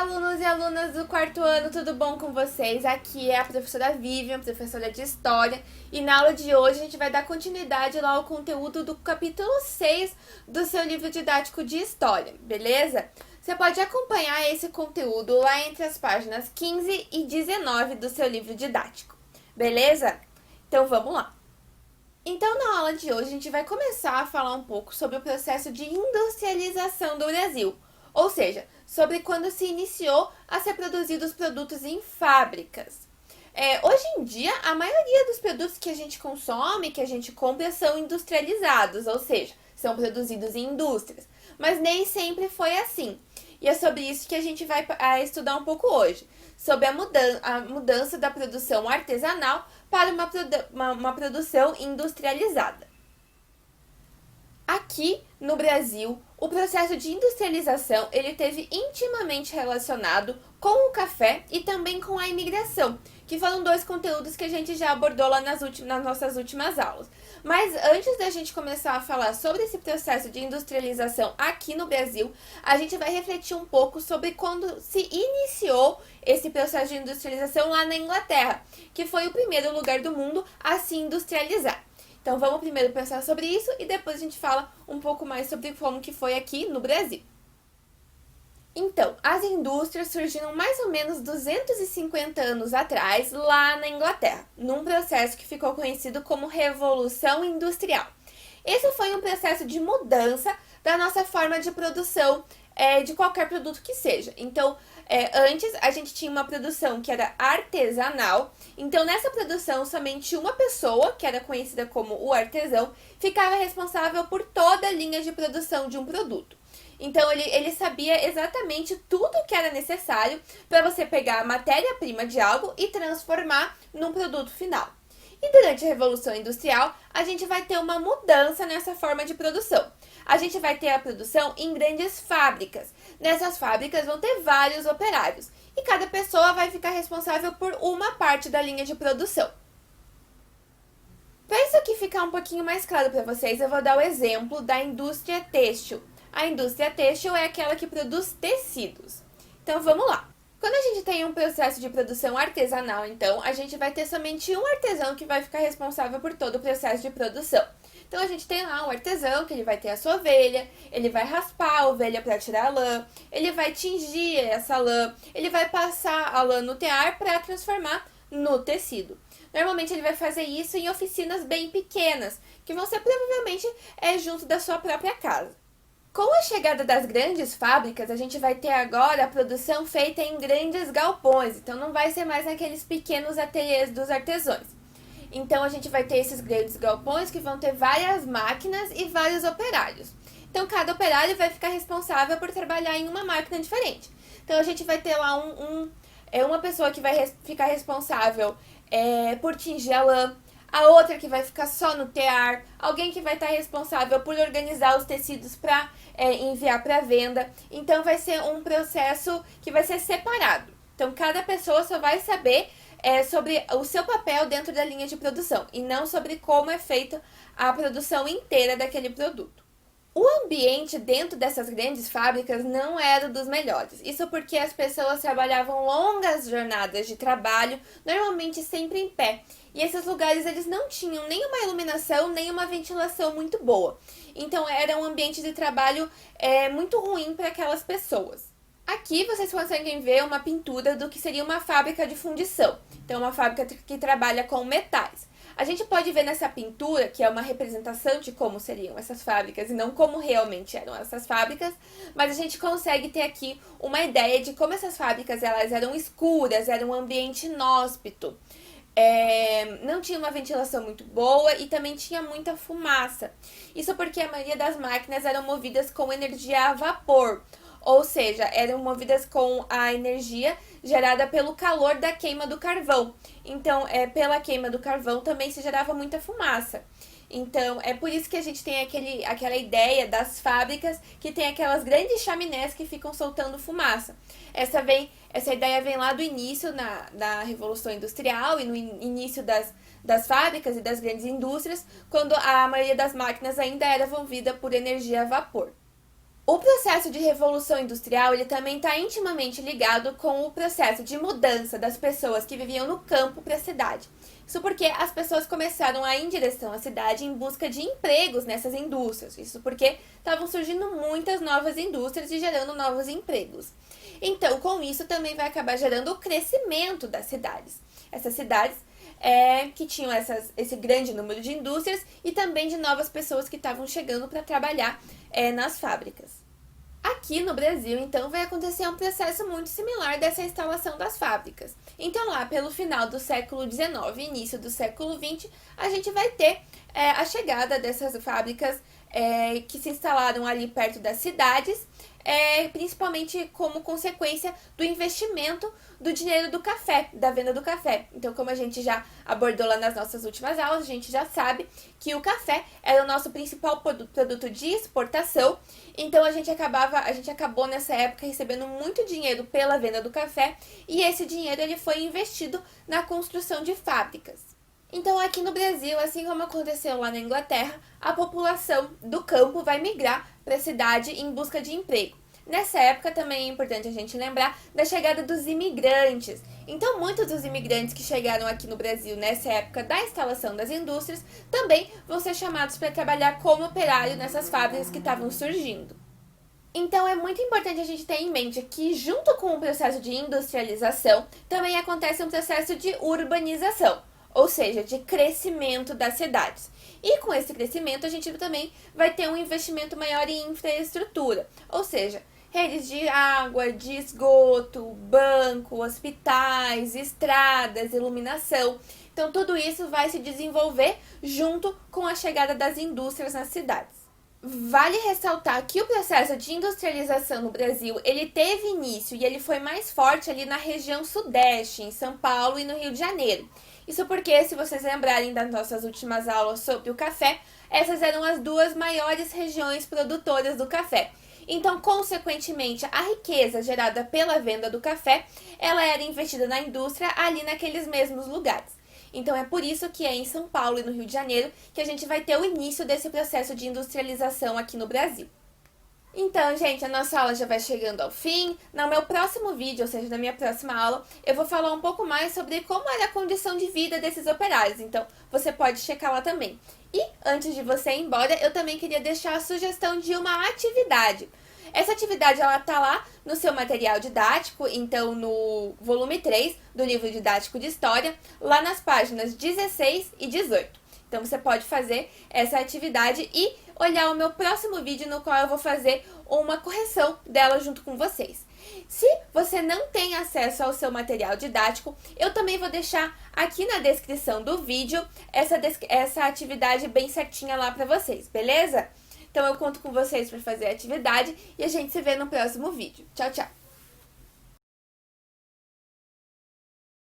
alunos e alunas do quarto ano, tudo bom com vocês? Aqui é a professora Vivian, professora de História, e na aula de hoje a gente vai dar continuidade lá ao conteúdo do capítulo 6 do seu livro didático de História, beleza? Você pode acompanhar esse conteúdo lá entre as páginas 15 e 19 do seu livro didático, beleza? Então vamos lá! Então, na aula de hoje, a gente vai começar a falar um pouco sobre o processo de industrialização do Brasil, ou seja, sobre quando se iniciou a ser produzidos produtos em fábricas. Hoje em dia, a maioria dos produtos que a gente consome, que a gente compra, são industrializados, ou seja, são produzidos em indústrias, mas nem sempre foi assim. E é sobre isso que a gente vai estudar um pouco hoje, sobre a mudança da produção artesanal para uma produção industrializada. Aqui no Brasil, o processo de industrialização ele teve intimamente relacionado com o café e também com a imigração, que foram dois conteúdos que a gente já abordou lá nas nossas últimas aulas. Mas antes da gente começar a falar sobre esse processo de industrialização aqui no Brasil, a gente vai refletir um pouco sobre quando se iniciou esse processo de industrialização lá na Inglaterra, que foi o primeiro lugar do mundo a se industrializar. Então vamos primeiro pensar sobre isso e depois a gente fala um pouco mais sobre como que foi aqui no Brasil. Então, as indústrias surgiram mais ou menos 250 anos atrás lá na Inglaterra, num processo que ficou conhecido como Revolução Industrial. Esse foi um processo de mudança da nossa forma de produção de qualquer produto que seja. Então, antes a gente tinha uma produção que era artesanal, então nessa produção somente uma pessoa, que era conhecida como o artesão, ficava responsável por toda a linha de produção de um produto. Então ele sabia exatamente tudo o que era necessário para você pegar a matéria-prima de algo e transformar num produto final. E durante a Revolução Industrial, a gente vai ter uma mudança nessa forma de produção. A gente vai ter a produção em grandes fábricas. Nessas fábricas vão ter vários operários e cada pessoa vai ficar responsável por uma parte da linha de produção. Para isso aqui ficar um pouquinho mais claro para vocês, eu vou dar o exemplo da indústria têxtil. A indústria têxtil é aquela que produz tecidos. Então vamos lá. Quando a gente tem um processo de produção artesanal, então, a gente vai ter somente um artesão que vai ficar responsável por todo o processo de produção. Então a gente tem lá um artesão que ele vai ter a sua ovelha, ele vai raspar a ovelha para tirar a lã, ele vai tingir essa lã, ele vai passar a lã no tear para transformar no tecido. Normalmente ele vai fazer isso em oficinas bem pequenas, que vão ser provavelmente junto da sua própria casa. Com a chegada das grandes fábricas, a gente vai ter agora a produção feita em grandes galpões, então não vai ser mais naqueles pequenos ateliês dos artesãos. Então a gente vai ter esses grandes galpões que vão ter várias máquinas e vários operários. Então cada operário vai ficar responsável por trabalhar em uma máquina diferente. Então a gente vai ter lá uma pessoa que vai ficar responsável por tingir a lã, a outra que vai ficar só no tear, alguém que vai estar responsável por organizar os tecidos para enviar para venda. Então vai ser um processo que vai ser separado. Então cada pessoa só vai saber sobre o seu papel dentro da linha de produção e não sobre como é feita a produção inteira daquele produto. O ambiente dentro dessas grandes fábricas não era dos melhores. Isso porque as pessoas trabalhavam longas jornadas de trabalho, normalmente sempre em pé. E esses lugares eles não tinham nem uma iluminação, nem uma ventilação muito boa. Então era um ambiente de trabalho muito ruim para aquelas pessoas. Aqui vocês conseguem ver uma pintura do que seria uma fábrica de fundição. Então uma fábrica que trabalha com metais. A gente pode ver nessa pintura, que é uma representação de como seriam essas fábricas e não como realmente eram essas fábricas, mas a gente consegue ter aqui uma ideia de como essas fábricas elas eram escuras, era um ambiente inóspito. Não tinha uma ventilação muito boa e também tinha muita fumaça. Isso porque a maioria das máquinas eram movidas com energia a vapor, ou seja, eram movidas com a energia gerada pelo calor da queima do carvão. Então, pela queima do carvão também se gerava muita fumaça. Então, é por isso que a gente tem aquela ideia das fábricas que tem aquelas grandes chaminés que ficam soltando fumaça. Essa ideia vem lá do início da Revolução Industrial e no início das fábricas e das grandes indústrias, quando a maioria das máquinas ainda era movida por energia a vapor. O processo de revolução industrial, ele também está intimamente ligado com o processo de mudança das pessoas que viviam no campo para a cidade. Isso porque as pessoas começaram a ir em direção à cidade em busca de empregos nessas indústrias. Isso porque estavam surgindo muitas novas indústrias e gerando novos empregos. Então, com isso, também vai acabar gerando o crescimento das cidades. Essas cidades que tinham esse grande número de indústrias e também de novas pessoas que estavam chegando para trabalhar nas fábricas. Aqui no Brasil, então, vai acontecer um processo muito similar dessa instalação das fábricas. Então, lá pelo final do século XIX e início do século XX, a gente vai ter a chegada dessas fábricas que se instalaram ali perto das cidades, principalmente como consequência do investimento do dinheiro do café, da venda do café. Então, como a gente já abordou lá nas nossas últimas aulas, a gente já sabe que o café era o nosso principal produto de exportação. Então, a gente acabou nessa época recebendo muito dinheiro pela venda do café e esse dinheiro ele foi investido na construção de fábricas. Então, aqui no Brasil, assim como aconteceu lá na Inglaterra, a população do campo vai migrar para a cidade em busca de emprego. Nessa época também é importante a gente lembrar da chegada dos imigrantes. Então, muitos dos imigrantes que chegaram aqui no Brasil nessa época da instalação das indústrias também vão ser chamados para trabalhar como operário nessas fábricas que estavam surgindo. Então, é muito importante a gente ter em mente que, junto com o processo de industrialização, também acontece um processo de urbanização, ou seja, de crescimento das cidades. E com esse crescimento, a gente também vai ter um investimento maior em infraestrutura, ou seja, redes de água, de esgoto, banco, hospitais, estradas, iluminação. Então, tudo isso vai se desenvolver junto com a chegada das indústrias nas cidades. Vale ressaltar que o processo de industrialização no Brasil, ele teve início e ele foi mais forte ali na região sudeste, em São Paulo e no Rio de Janeiro. Isso porque, se vocês lembrarem das nossas últimas aulas sobre o café, essas eram as duas maiores regiões produtoras do café. Então, consequentemente, a riqueza gerada pela venda do café, ela era investida na indústria ali naqueles mesmos lugares. Então, é por isso que é em São Paulo e no Rio de Janeiro que a gente vai ter o início desse processo de industrialização aqui no Brasil. Então, gente, a nossa aula já vai chegando ao fim. No meu próximo vídeo, ou seja, na minha próxima aula, eu vou falar um pouco mais sobre como era a condição de vida desses operários. Então, você pode checar lá também. E, antes de você ir embora, eu também queria deixar a sugestão de uma atividade. Essa atividade, ela tá lá no seu material didático, então no volume 3 do livro didático de História, lá nas páginas 16 e 18. Então, você pode fazer essa atividade e olhar o meu próximo vídeo, no qual eu vou fazer uma correção dela junto com vocês. Se você não tem acesso ao seu material didático, eu também vou deixar aqui na descrição do vídeo essa atividade bem certinha lá para vocês, beleza? Então, eu conto com vocês para fazer a atividade e a gente se vê no próximo vídeo. Tchau, tchau!